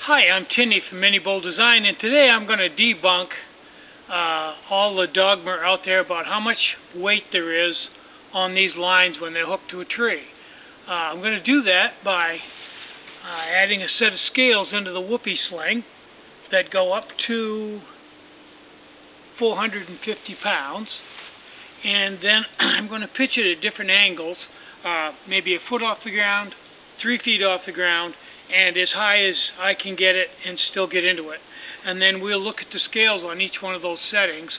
Hi, I'm Tinny from Mini Bowl Design, and today I'm going to debunk all the dogma out there about how much weight there is on these lines when they're hooked to a tree. I'm going to do that by adding a set of scales into the whoopee sling that go up to 450 pounds, and then I'm going to pitch it at different angles, maybe a foot off the ground, 3 feet off the ground, and as high as I can get it and still get into it. And then we'll look at the scales on each one of those settings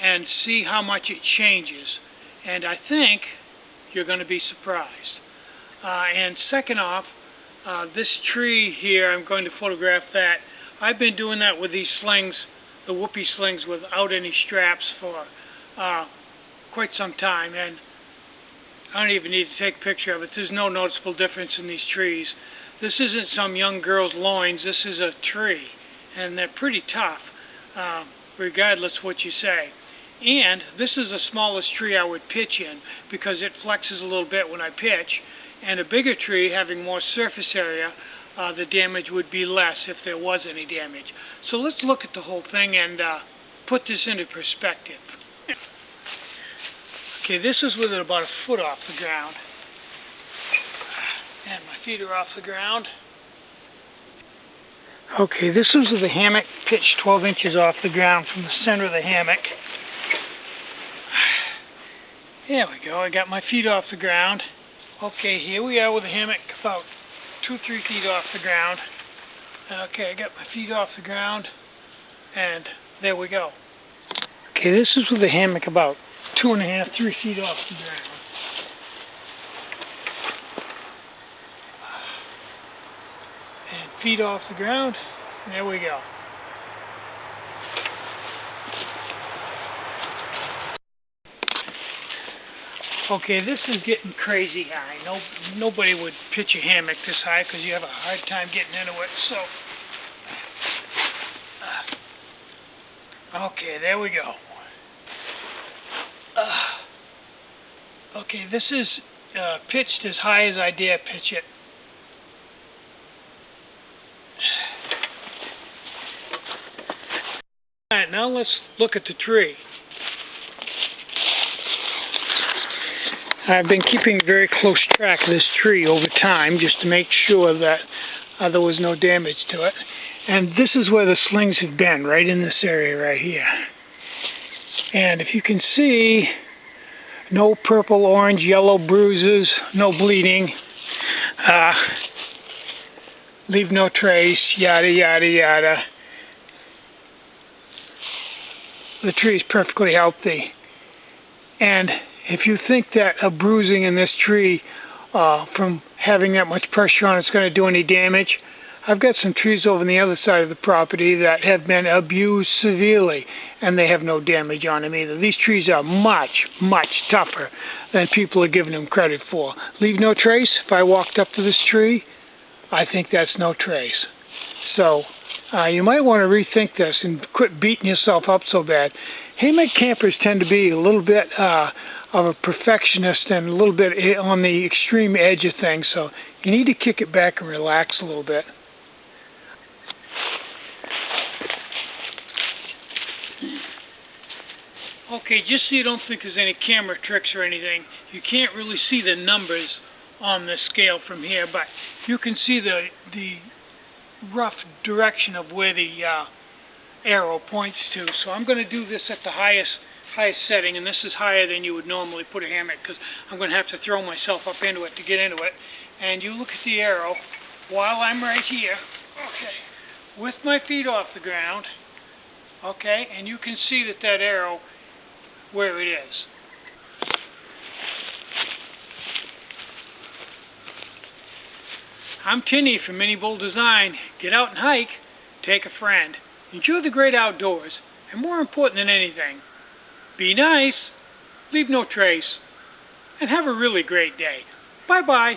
and see how much it changes. And I think you're going to be surprised. And second off, this tree here, I'm going to photograph that. I've been doing that with these slings, the whoopee slings, without any straps for quite some time. And I don't even need to take a picture of it. There's no noticeable difference in these trees. This isn't some young girl's loins. This is a tree, and they're pretty tough, regardless what you say. And this is the smallest tree I would pitch in because it flexes a little bit when I pitch. And a bigger tree, having more surface area, the damage would be less if there was any damage. So let's look at the whole thing and put this into perspective. Okay, this is with it about a foot off the ground. And my feet are off the ground. Okay, this was with the hammock pitched 12 inches off the ground from the center of the hammock. There we go, I got my feet off the ground. Okay, here we are with the hammock about 2-3 feet off the ground. Okay, I got my feet off the ground, and there we go. Okay, this is with the hammock about 2.5-3 feet off the ground. And feet off the ground, and there we go. Okay, this is getting crazy high. Nobody would pitch a hammock this high because you have a hard time getting into it. So, okay, there we go. Okay, this is pitched as high as I dare pitch it. Alright, now let's look at the tree. I've been keeping very close track of this tree over time just to make sure that there was no damage to it. And this is where the slings have been, right in this area right here. And if you can see, no purple, orange, yellow bruises, no bleeding, leave no trace, yada, yada, yada. The tree is perfectly healthy. And if you think that a bruising in this tree from having that much pressure on it's going to do any damage, I've got some trees over on the other side of the property that have been abused severely, and they have no damage on them either. These trees are much, much tougher than people are giving them credit for. Leave no trace. If I walked up to this tree, I think that's no trace. So you might want to rethink this and quit beating yourself up so bad. Hammock campers tend to be a little bit of a perfectionist and a little bit on the extreme edge of things, so you need to kick it back and relax a little bit. Okay, just so you don't think there's any camera tricks or anything, you can't really see the numbers on the scale from here, but you can see the rough direction of where the arrow points to. So I'm going to do this at the highest setting, and this is higher than you would normally put a hammock because I'm going to have to throw myself up into it to get into it. And you look at the arrow while I'm right here, okay, with my feet off the ground, okay, and you can see that arrow where it is. I'm Tinny from Mini Bowl Design. Get out and hike, take a friend, enjoy the great outdoors, and more important than anything, be nice, leave no trace, and have a really great day. Bye-bye.